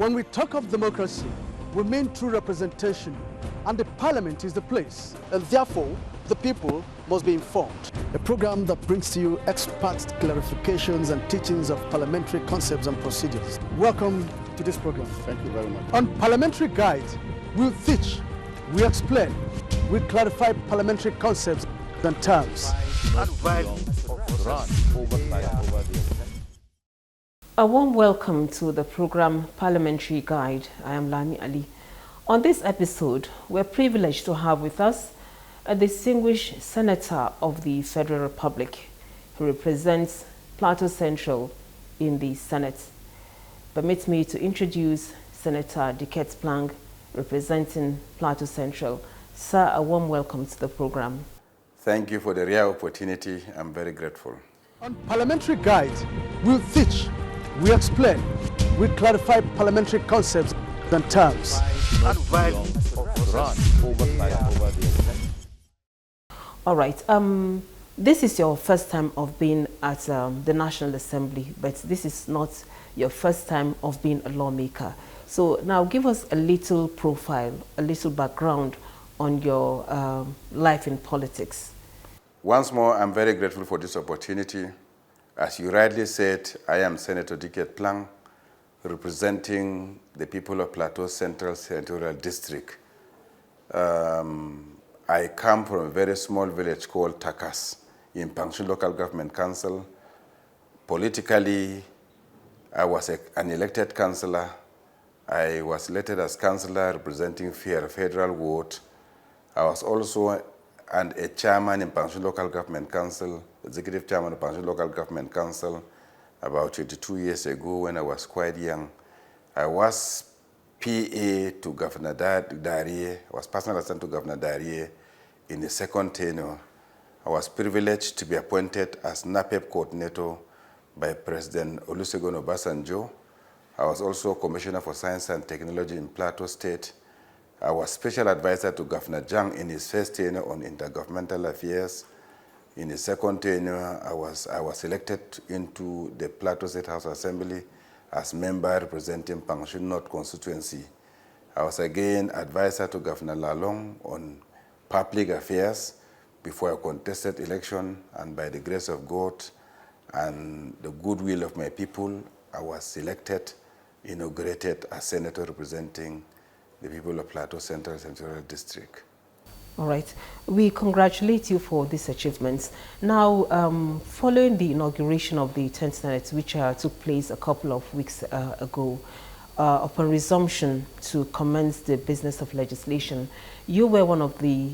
When we talk of democracy, we mean true representation, and the parliament is the place. And therefore, the people must be informed. A program that brings to you expert clarifications and teachings of parliamentary concepts and procedures. Welcome to this program. Thank you very much. On Parliamentary Guide, we'll teach, we explain, we clarify parliamentary concepts and terms. A warm welcome to the program Parliamentary Guide. I am Lami Ali. On this episode, we're privileged to have with us a distinguished senator of the Federal Republic who represents Plateau Central in the Senate. Permit me to introduce Senator Diket Plang, representing Plateau Central. Sir, a warm welcome to the program. Thank you for the rare opportunity. I'm very grateful. On Parliamentary Guide, we'll teach, we explain, we clarify parliamentary concepts and terms. All right. This is your first time of being at the National Assembly, but this is not your first time of being a lawmaker. So now give us a little profile, a little background on your life in politics. Once more, I'm very grateful for this opportunity. As you rightly said, I am Senator Diket Plang, representing the people of Plateau Central Senatorial District. I come from a very small village called Takas in Pang Local Government Council. Politically, I was an elected councillor. I was elected as councillor representing Federal Ward. I was also a chairman in Pang Local Government Council, executive chairman of Pang Local Government Council about 22 years ago when I was quite young. I was PA to Governor Darie. I was personal assistant to Governor Darie in the second tenure. I was privileged to be appointed as NAPEP coordinator by President Olusegun Obasanjo. I was also Commissioner for Science and Technology in Plateau State. I was special advisor to Governor Jang in his first tenure on intergovernmental affairs. In his second tenure, I was elected into the Plateau State House Assembly as member representing Pangshun North constituency. I was again advisor to Governor Lalong on public affairs before a contested election, and by the grace of God and the goodwill of my people, I was elected, inaugurated as senator representing the people of Plateau Central Senatorial District. All right. We congratulate you for these achievements. Now, following the inauguration of the 10th Senate, which took place a couple of weeks ago, upon resumption to commence the business of legislation, you were one of the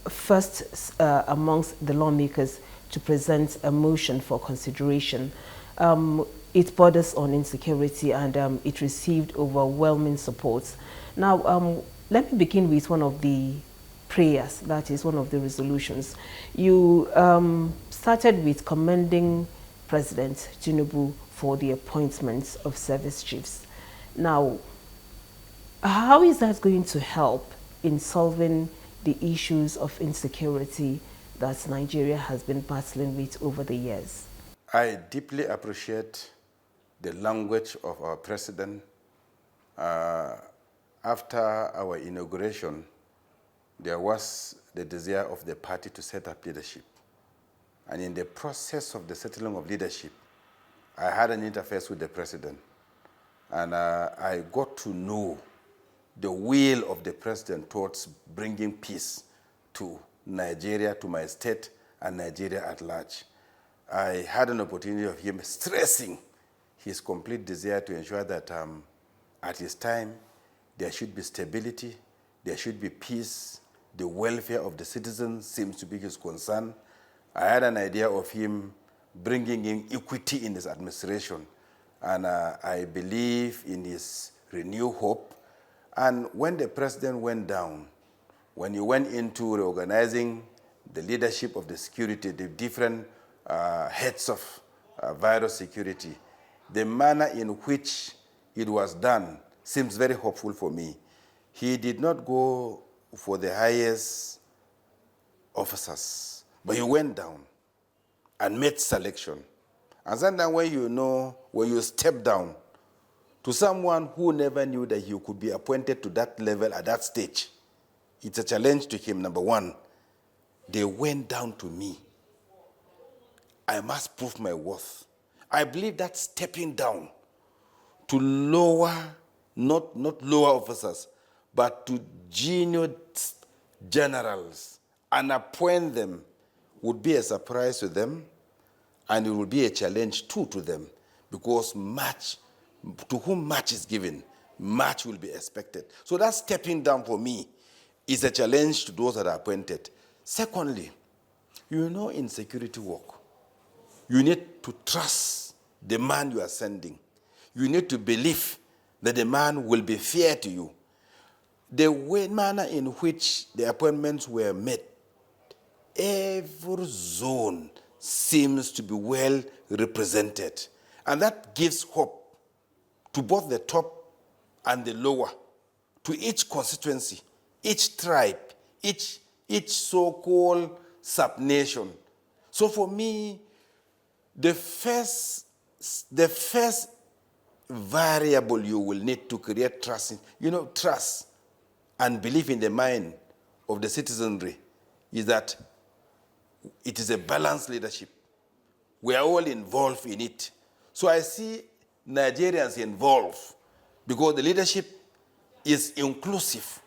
first amongst the lawmakers to present a motion for consideration. It borders on insecurity, and it received overwhelming support. Now, let me begin with one of the prayers, that is one of the resolutions. You started with commending President Tinubu for the appointment of service chiefs. Now, how is that going to help in solving the issues of insecurity that Nigeria has been battling with over the years? I deeply appreciate the language of our president. After our inauguration, there was the desire of the party to set up leadership. And in the process of the settling of leadership, I had an interface with the president. And I got to know the will of the president towards bringing peace to Nigeria, to my state, and Nigeria at large. I had an opportunity of him stressing his complete desire to ensure that at his time, there should be stability, there should be peace, the welfare of the citizens seems to be his concern. I had an idea of him bringing in equity in his administration, and I believe in his renewed hope. And when the president went down, when he went into reorganizing the leadership of the security, the different heads of virus security, the manner in which it was done seems very hopeful for me. He did not go for the highest officers, but he went down and made selection. And sometimes when you step down to someone who never knew that he could be appointed to that level at that stage. It's a challenge to him, number one. They went down to me. I must prove my worth. I believe that stepping down to lower, not lower officers, but to junior generals and appoint them would be a surprise to them, and it would be a challenge too to them, because much, to whom much is given, much will be expected. So that stepping down for me is a challenge to those that are appointed. Secondly, you know, in security work, you need to trust the man you are sending. You need to believe that the man will be fair to you. The manner in which the appointments were made, every zone seems to be well represented. And that gives hope to both the top and the lower, to each constituency, each tribe, each so-called sub-nation. So for me, the first variable you will need to create trust in, trust and belief in the mind of the citizenry is that it is a balanced leadership. We are all involved in it. So I see Nigerians involved because the leadership is inclusive.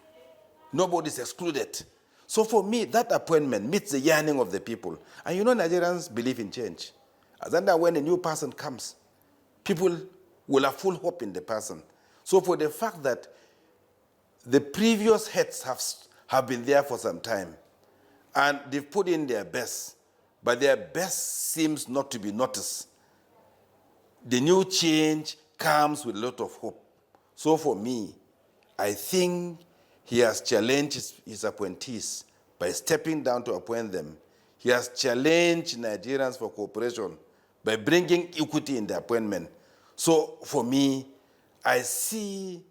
Nobody is excluded. So for me, that appointment meets the yearning of the people. And you know, Nigerians believe in change. As and when a new person comes, people will have full hope in the person. So for the fact that the previous heads have been there for some time, and they've put in their best, but their best seems not to be noticed, the new change comes with a lot of hope. So for me, I think he has challenged his appointees by stepping down to appoint them. He has challenged Nigerians for cooperation by bringing equity in the appointment. So for me, I see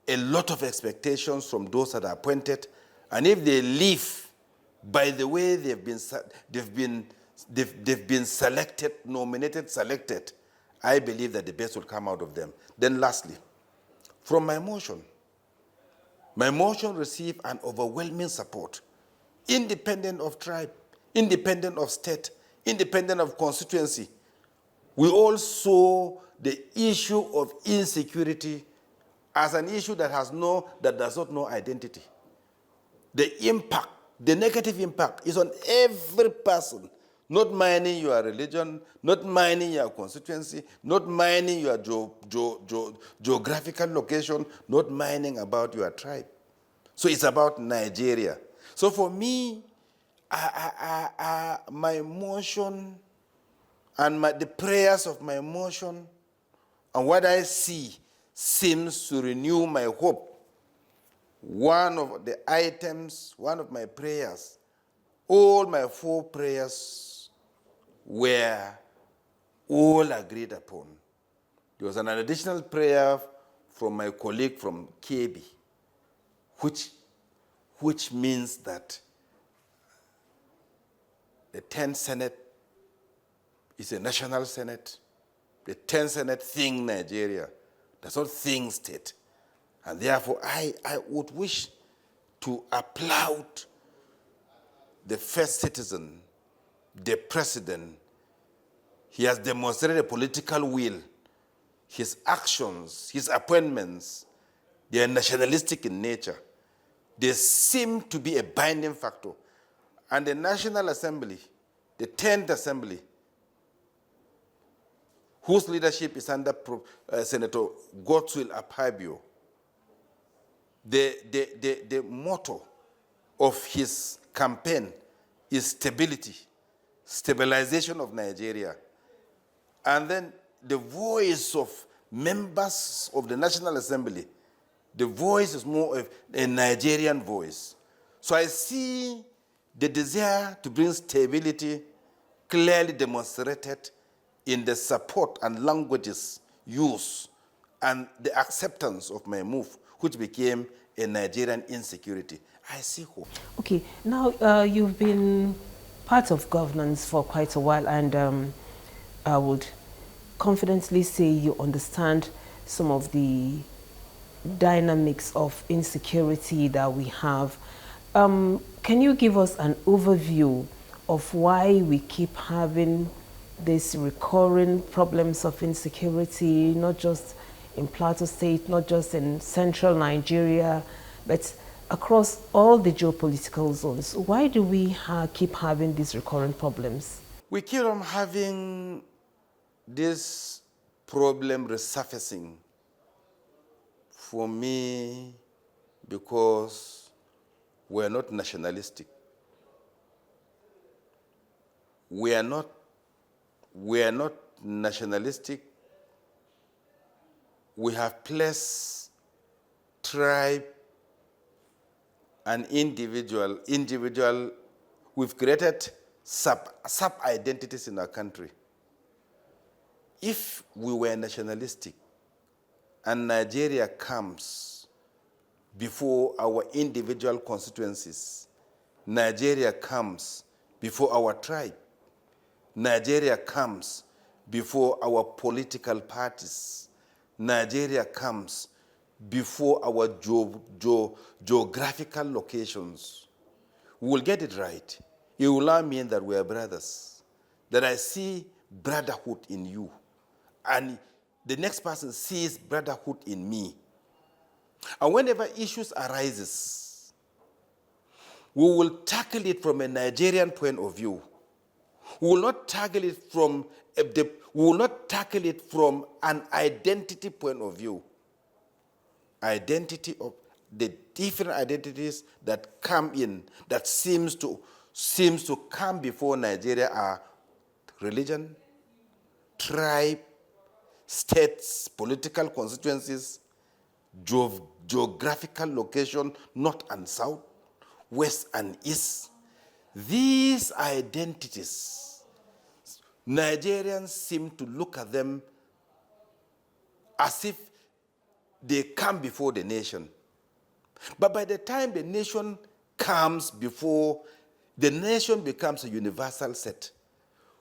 a lot of expectations from those that are appointed, and if they live by the way they've been selected, nominated, selected, I believe that the best will come out of them. Then lastly, from my motion received an overwhelming support, independent of tribe, independent of state, independent of constituency. We all saw the issue of insecurity as an issue that does not know identity. The impact, the negative impact is on every person, not minding your religion, not minding your constituency, not minding your geographical location, not minding about your tribe. So it's about Nigeria. So for me, my motion and the prayers of my motion and what I see seems to renew my hope. One of the items, one of my prayers, all my 4 prayers were all agreed upon. There was an additional prayer from my colleague from KB, which means that the 10th Senate is a national Senate. The 10th Senate think Nigeria, does not think state. And therefore, I would wish to applaud the first citizen, the president. He has demonstrated a political will. His actions, his appointments, they are nationalistic in nature. They seem to be a binding factor. And the National Assembly, the 10th Assembly, whose leadership is under Senator Godswill Akpabio, the motto of his campaign is stability, stabilization of Nigeria. And then the voice of members of the National Assembly, the voice is more of a Nigerian voice. So I see the desire to bring stability clearly demonstrated in the support and languages used and the acceptance of my move, which became a Nigerian insecurity. I see hope. Okay, now you've been part of governance for quite a while, and I would confidently say you understand some of the dynamics of insecurity that we have. Can you give us an overview of why we keep having these recurring problems of insecurity, not just in Plateau State, not just in central Nigeria, but across all the geopolitical zones? Why do we keep having these recurrent problems? We keep on having this problem resurfacing for me because we're not nationalistic. We are not nationalistic. We have placed tribe and individual, we've created sub-identities in our country. If we were nationalistic and Nigeria comes before our individual constituencies, Nigeria comes before our tribe, Nigeria comes before our political parties, Nigeria comes before our geographical locations, we will get it right. It will now mean that we are brothers, that I see brotherhood in you, and the next person sees brotherhood in me. And whenever issues arises, we will tackle it from a Nigerian point of view. We will not tackle it from an identity point of view. Identity of the different identities that come in, that seems to come before Nigeria are religion, tribe, states, political constituencies, geographical location, north and south, west and east. These identities, Nigerians seem to look at them as if they come before the nation. But by the time the nation comes before, the nation becomes a universal set,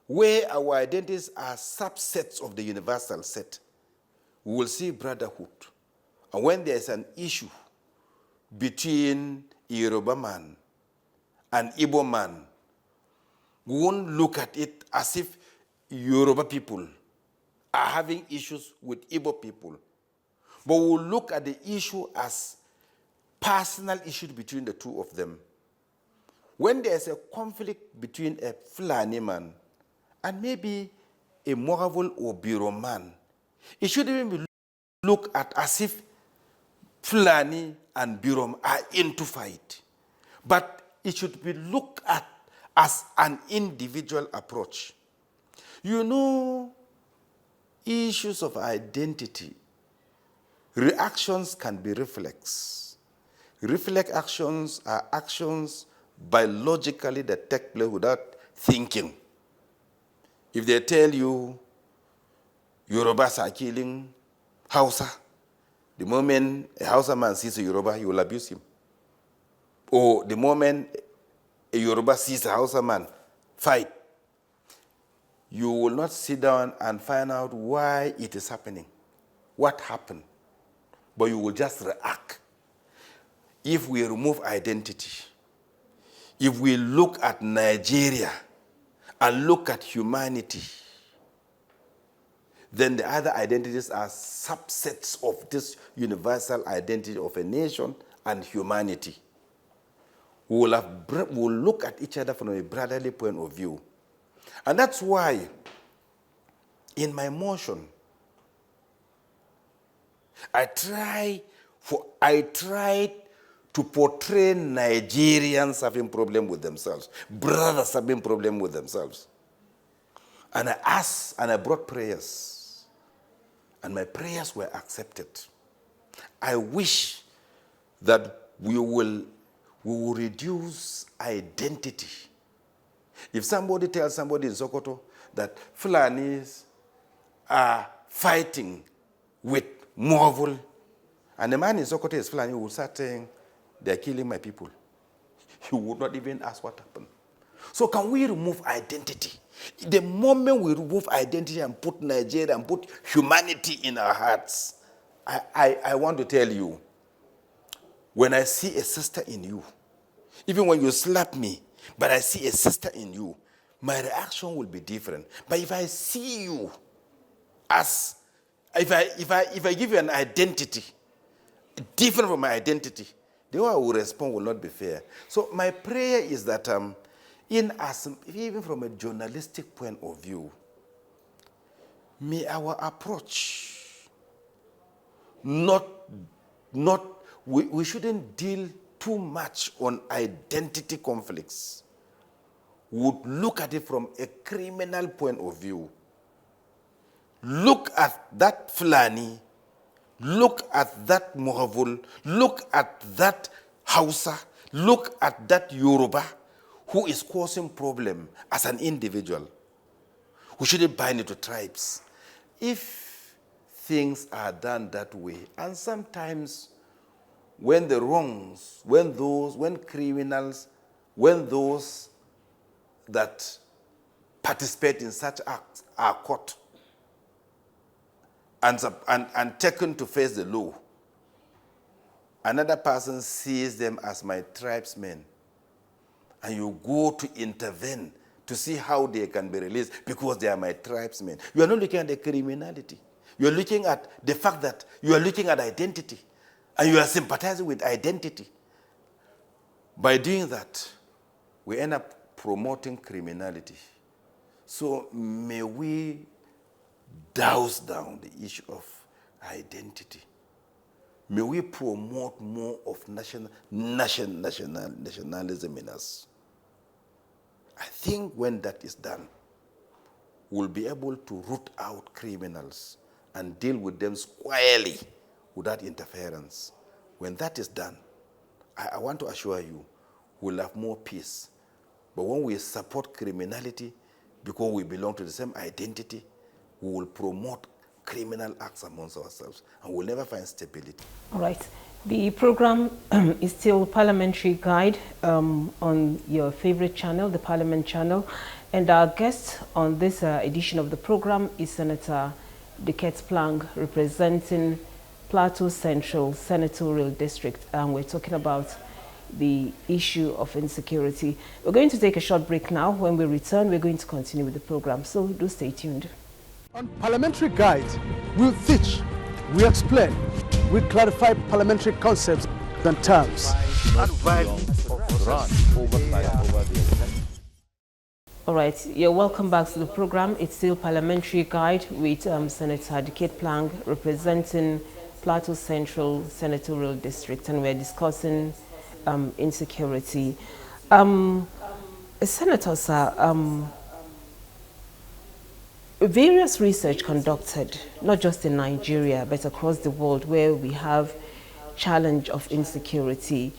where our identities are subsets of the universal set. We will see brotherhood. And when there is an issue between Yoruba man and Igbo man, we won't look at it as if Yoruba people are having issues with Igbo people. But we'll look at the issue as personal issue between the two of them. When there's a conflict between a Fulani man and maybe a Moravul or Biro man, it shouldn't even be looked at as if Fulani and Biro are into fight. But it should be looked at as an individual approach. You know, issues of identity, reactions can be reflex. Reflex actions are actions biologically that take place without thinking. If they tell you Yorubas are killing Hausa, the moment a Hausa man sees a Yoruba, he will abuse him. Or the moment a Yoruba sees a Hausa man fight, you will not sit down and find out why it is happening, what happened, but you will just react. If we remove identity, if we look at Nigeria and look at humanity, then the other identities are subsets of this universal identity of a nation and humanity. We will look at each other from a brotherly point of view. And that's why, in my motion, I tried to portray Nigerians having problem with themselves, brothers having problem with themselves. And I asked, and I brought prayers, and my prayers were accepted. I wish that we will reduce identity. If somebody tells somebody in Sokoto that Fulanis are fighting with Moravul, and the man in Sokoto is Fulani, will start saying, they're killing my people. You would not even ask what happened. So can we remove identity? The moment we remove identity and put Nigeria and put humanity in our hearts, I want to tell you, when I see a sister in you, even when you slap me, but I see a sister in you, my reaction will be different. But if I see you as, if I give you an identity different from my identity, the way I will respond will not be fair. So my prayer is that even from a journalistic point of view, may our approach we shouldn't deal too much on identity conflicts. We would look at it from a criminal point of view. Look at that Fulani, look at that Mohavul, look at that Hausa, look at that Yoruba who is causing problem as an individual. We shouldn't bind it to tribes. If things are done that way, and sometimes when the wrongs, when criminals, when those that participate in such acts are caught and taken to face the law, another person sees them as my tribesmen, and you go to intervene to see how they can be released because they are my tribesmen. You are not looking at the criminality. You are looking at the fact that you are looking at identity, and you are sympathizing with identity. By doing that, we end up promoting criminality. So may we douse down the issue of identity. May we promote more of nationalism in us. I think when that is done, we'll be able to root out criminals and deal with them squarely without interference. When that is done, I want to assure you, we'll have more peace. But when we support criminality because we belong to the same identity, we will promote criminal acts amongst ourselves, and we'll never find stability. All right. The program is still Parliamentary Guide on your favorite channel, the Parliament channel. And our guest on this edition of the program is Senator Diket Plang, representing Plateau Central Senatorial District. And we're talking about the issue of insecurity. We're going to take a short break now. When we return, we're going to continue with the program. So do stay tuned. On Parliamentary Guide, we'll teach, we explain, we clarify parliamentary concepts and terms. All right, you're welcome back to the program. It's still Parliamentary Guide with Senator Diket Plang, representing Plateau Central Senatorial District, and we're discussing insecurity. Senator, sir, various research conducted, not just in Nigeria, but across the world, where we have challenge of insecurity,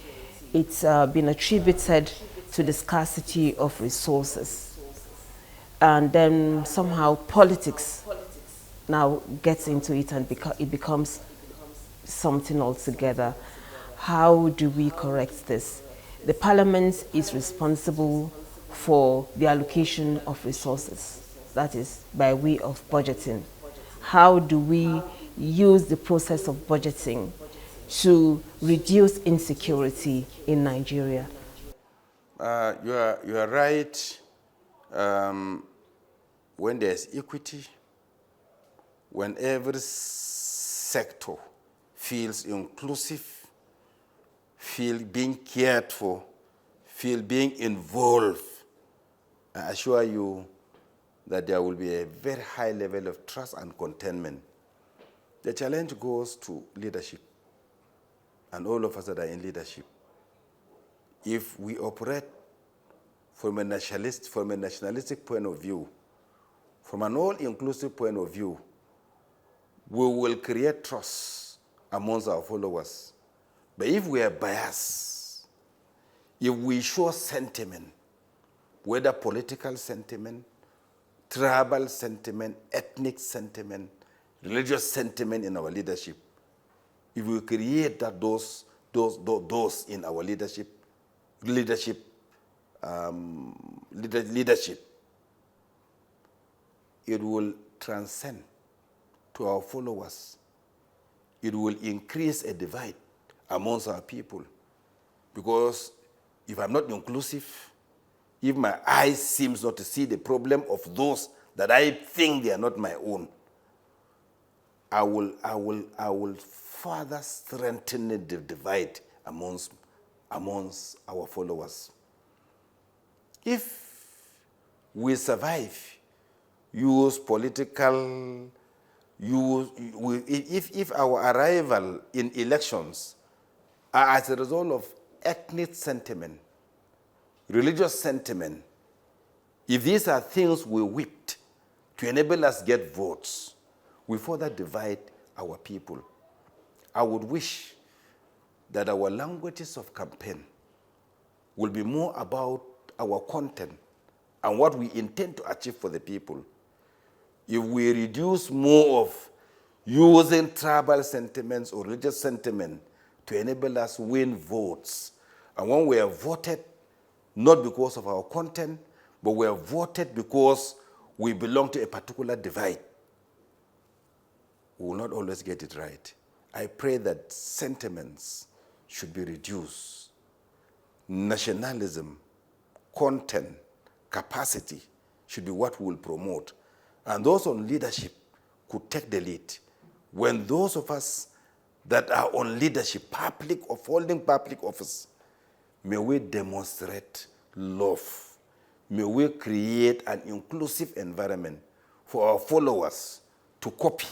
it's been attributed to the scarcity of resources. And then somehow politics now gets into it, and it becomes something altogether. How do we correct this? The Parliament is responsible for the allocation of resources. That is by way of budgeting. How do we use the process of budgeting to reduce insecurity in Nigeria? You are right. When there's equity, when every sector feels inclusive, feel being cared for, feel being involved, I assure you that there will be a very high level of trust and contentment. The challenge goes to leadership, and all of us that are in leadership. If we operate from a nationalistic point of view, from an all-inclusive point of view, we will create trust amongst our followers. But if we are biased, if we show sentiment, whether political sentiment, tribal sentiment, ethnic sentiment, religious sentiment in our leadership, if we create that those in our leadership, it will transcend to our followers it will increase a divide amongst our people. Because if I'm not inclusive, if my eyes seems not to see the problem of those that I think they are not my own, I will further strengthen the divide amongst our followers. If we survive, if our arrival in elections are as a result of ethnic sentiment, religious sentiment, if these are things we whipped to enable us get votes, we further divide our people. I would wish that our languages of campaign will be more about our content and what we intend to achieve for the people. If we reduce more of using tribal sentiments or religious sentiment to enable us win votes, and when we are voted, not because of our content, but we are voted because we belong to a particular divide, we will not always get it right. I pray that sentiments should be reduced. Nationalism, content, capacity should be what we will promote. And those on leadership could take the lead. When those of us that are on leadership, public or holding public office, may we demonstrate love. May we create an inclusive environment for our followers to copy.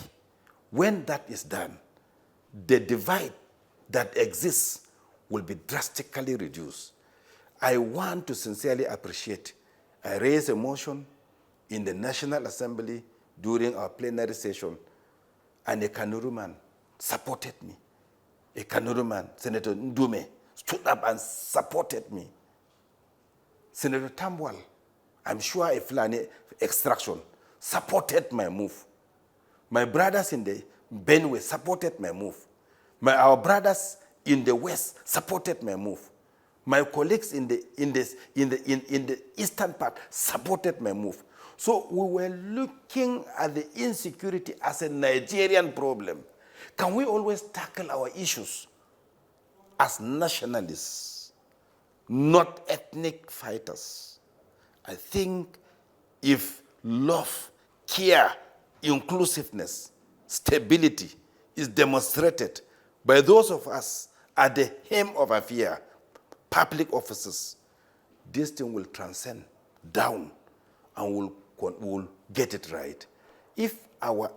When that is done, the divide that exists will be drastically reduced. I want to sincerely appreciate. I raised a motion in the National Assembly during our plenary session, and a Kanuru man supported me. A Kanuru man, Senator Ndume, stood up and supported me. Senator Tambwal, I'm sure a Fulani extraction, supported my move. My brothers in the Benue supported my move. Our brothers in the West supported my move. My colleagues in the eastern part supported my move. So we were looking at the insecurity as a Nigerian problem. Can we always tackle our issues as nationalists, not ethnic fighters? I think if love, care, inclusiveness, stability is demonstrated by those of us at the helm of affair, public officers, this thing will transcend down and will get it right. If our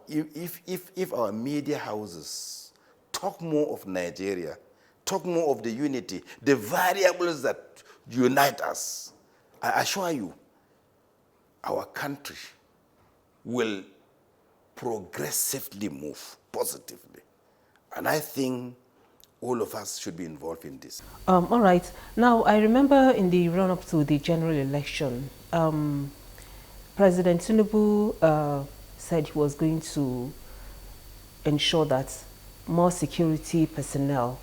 media houses talk more of Nigeria, talk more of the unity, the variables that unite us, I assure you, our country will progressively move positively. And I think all of us should be involved in this. All right. Now, I remember in the run-up to the general election, President Tinubu said he was going to ensure that more security personnel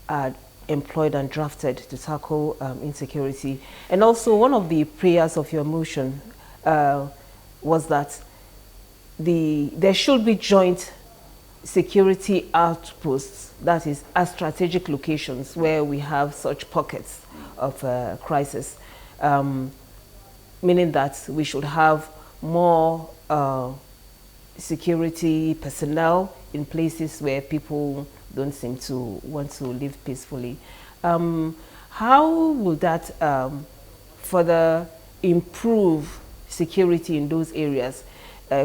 are employed and drafted to tackle insecurity. And also, one of the prayers of your motion was that there should be joint security outposts, that is, at strategic locations where we have such pockets of crisis, meaning that we should have more security personnel in places where people don't seem to want to live peacefully. How will that further improve security in those areas,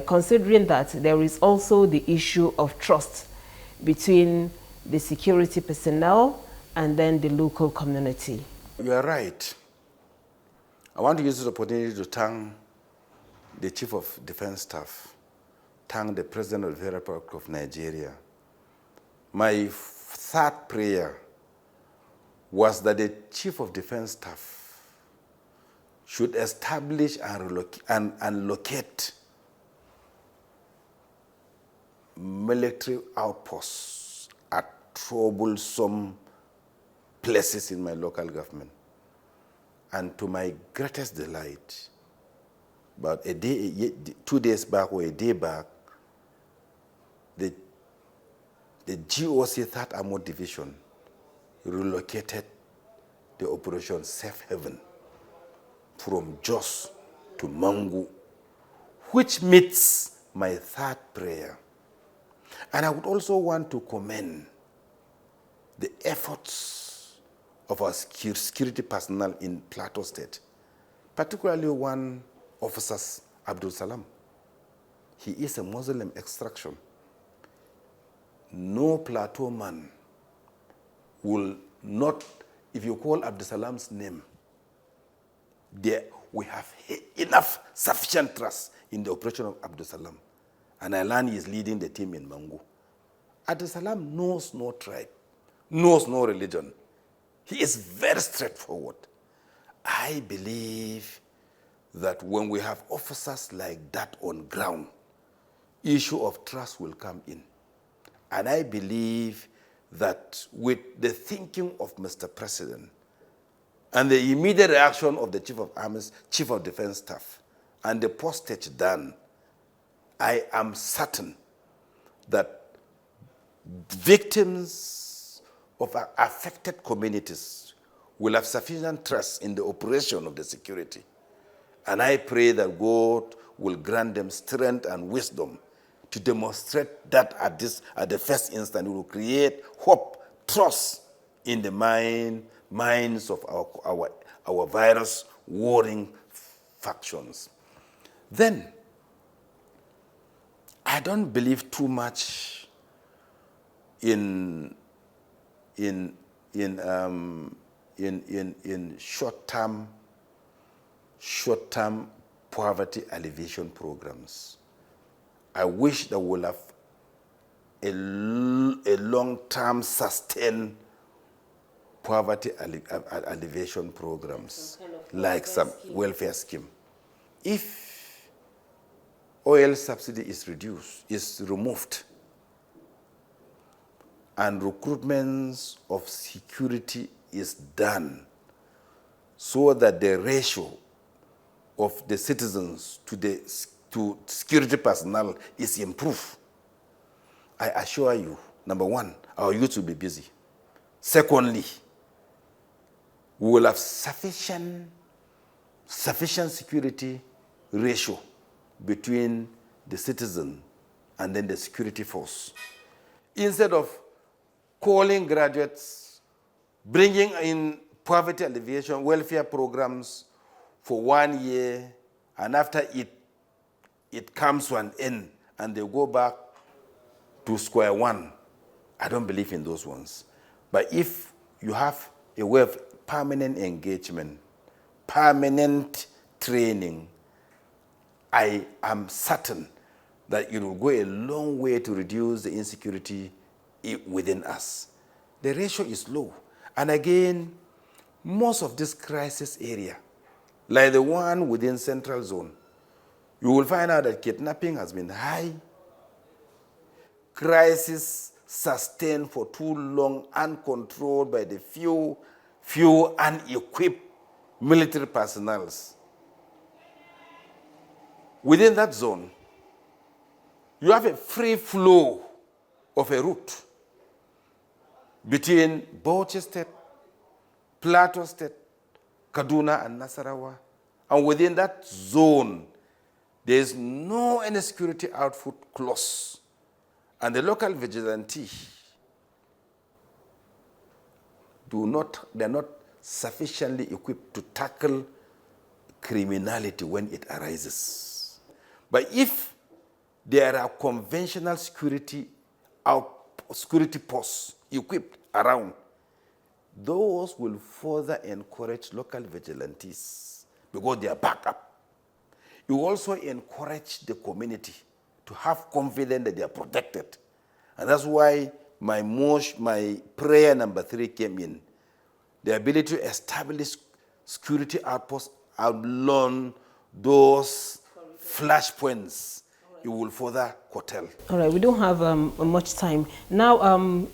considering that there is also the issue of trust between the security personnel and then the local community? You are right. I want to use this opportunity to thank the Chief of Defense Staff, thank the President of the Republic of Nigeria. My third prayer was that the Chief of Defense Staff should establish and locate military outposts at troublesome places in my local government. And to my greatest delight, about 2 days back or a day back, the the GOC 3rd Armored Division relocated the Operation Safe Haven from Jos to Mangu, which meets my third prayer. And I would also want to commend the efforts of our security personnel in Plateau State, particularly one officer, Abdul Salam. He is a Muslim extraction. No Plateau man will not, if you call Abdul Salam's name, we have enough, sufficient trust in the operation of Abdul Salam. And I learned he is leading the team in Mangu. Abdul Salam knows no tribe, knows no religion. He is very straightforward. I believe that when we have officers like that on ground, issue of trust will come in. And I believe that with the thinking of Mr. President and the immediate reaction of the Chief of Armies, Chief of Defense Staff, and the postage done, I am certain that victims of affected communities will have sufficient trust in the operation of the security. And I pray that God will grant them strength and wisdom to demonstrate that at the first instant. It will create hope, trust in the minds of our virus warring factions. Then, I don't believe too much in short-term poverty alleviation programs. I wish that we'll have a long-term sustained poverty alleviation programs, kind of like some welfare scheme. If oil subsidy is removed, and recruitment of security is done so that the ratio of the citizens to security personnel is improved, I assure you, number one, our youth will be busy. Secondly, we will have sufficient security ratio between the citizen and then the security force. Instead of calling graduates, bringing in poverty alleviation, welfare programs for 1 year, and after it comes to an end and they go back to square one, I don't believe in those ones. But if you have a way of permanent engagement, permanent training, I am certain that it will go a long way to reduce the insecurity within us. The ratio is low. And again, most of this crisis area, like the one within Central Zone, you will find out that kidnapping has been high, crisis sustained for too long, uncontrolled by the few unequipped military personnel. Within that zone, you have a free flow of a route between Bauchi State, Plateau State, Kaduna, and Nasarawa. And within that zone, there is no any security outfit close. And the local vigilante they're not sufficiently equipped to tackle criminality when it arises. But if there are conventional security posts equipped around, those will further encourage local vigilantes because they are backed up. You also encourage the community to have confidence that they are protected. And that's why my prayer number 3 came in. The ability to establish security outposts along those flashpoints, it will further curtail. All right, we don't have much time. Now,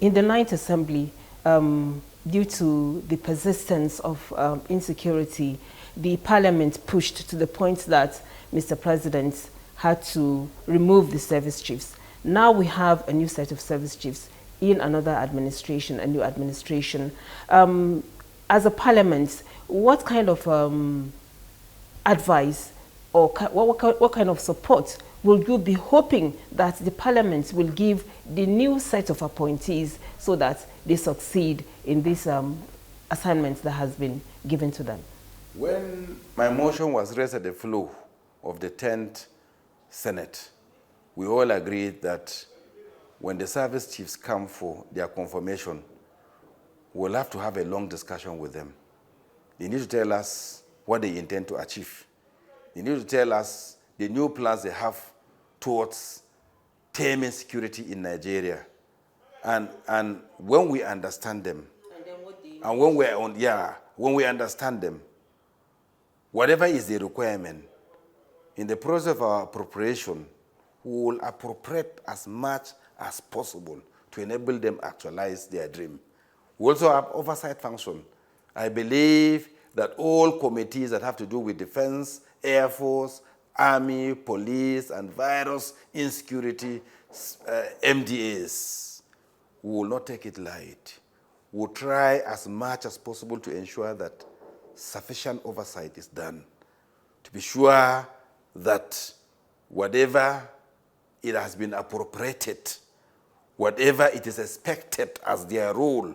in the 9th Assembly, due to the persistence of insecurity, the Parliament pushed to the point that Mr. President had to remove the service chiefs. Now we have a new set of service chiefs. in another administration, a new administration. As a parliament, what kind of advice or what kind of support will you be hoping that the parliament will give the new set of appointees so that they succeed in this assignment that has been given to them? When my motion was raised at the floor of the 10th Senate, we all agreed that when the service chiefs come for their confirmation, we'll have to have a long discussion with them. They need to tell us what they intend to achieve. They need to tell us the new plans they have towards taming security in Nigeria. And when we understand them, and when we understand them, whatever is the requirement, in the process of our appropriation, we will appropriate as much as possible to enable them actualize their dream. We also have oversight function. I believe that all committees that have to do with defense, Air Force, Army, police, and virus insecurity, MDAs, we will not take it light. We'll try as much as possible to ensure that sufficient oversight is done, to be sure that whatever it has been appropriated, whatever it is expected as their role,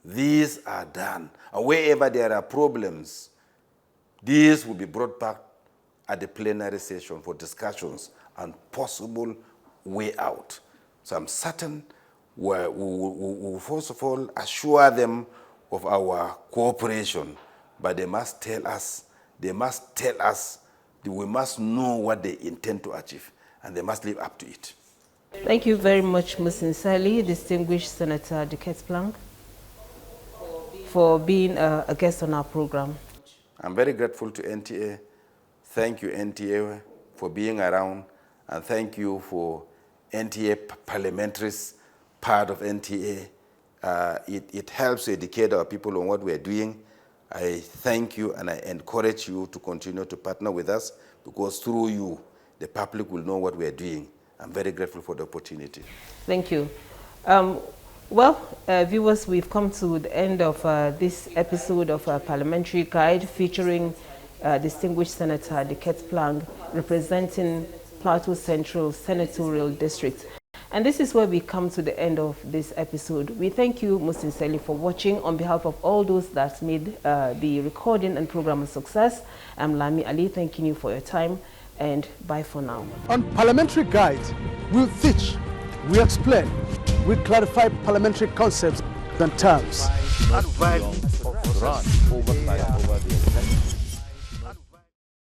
these are done. And wherever there are problems, these will be brought back at the plenary session for discussions and possible way out. So I'm certain we will first of all assure them of our cooperation, but they must tell us, we must know what they intend to achieve, and they must live up to it. Thank you very much, most sincerely, distinguished Senator Diket Plang, for being a guest on our program. I'm very grateful to NTA. Thank you, NTA, for being around, and thank you for NTA Parliamentary's part of NTA. It helps to educate our people on what we're doing. I thank you and I encourage you to continue to partner with us, because through you, the public will know what we're doing. I'm very grateful for the opportunity. Thank you. Viewers, we've come to the end of this episode of Parliamentary Guide featuring distinguished Senator Diket Plang, representing Plateau Central Senatorial District. And this is where we come to the end of this episode. We thank you most sincerely for watching. On behalf of all those that made the recording and program a success, I'm Lami Ali, thanking you for your time, and bye for now. On Parliamentary Guide, we'll teach, we explain, we clarify parliamentary concepts and terms. Not violence, but run oversight over the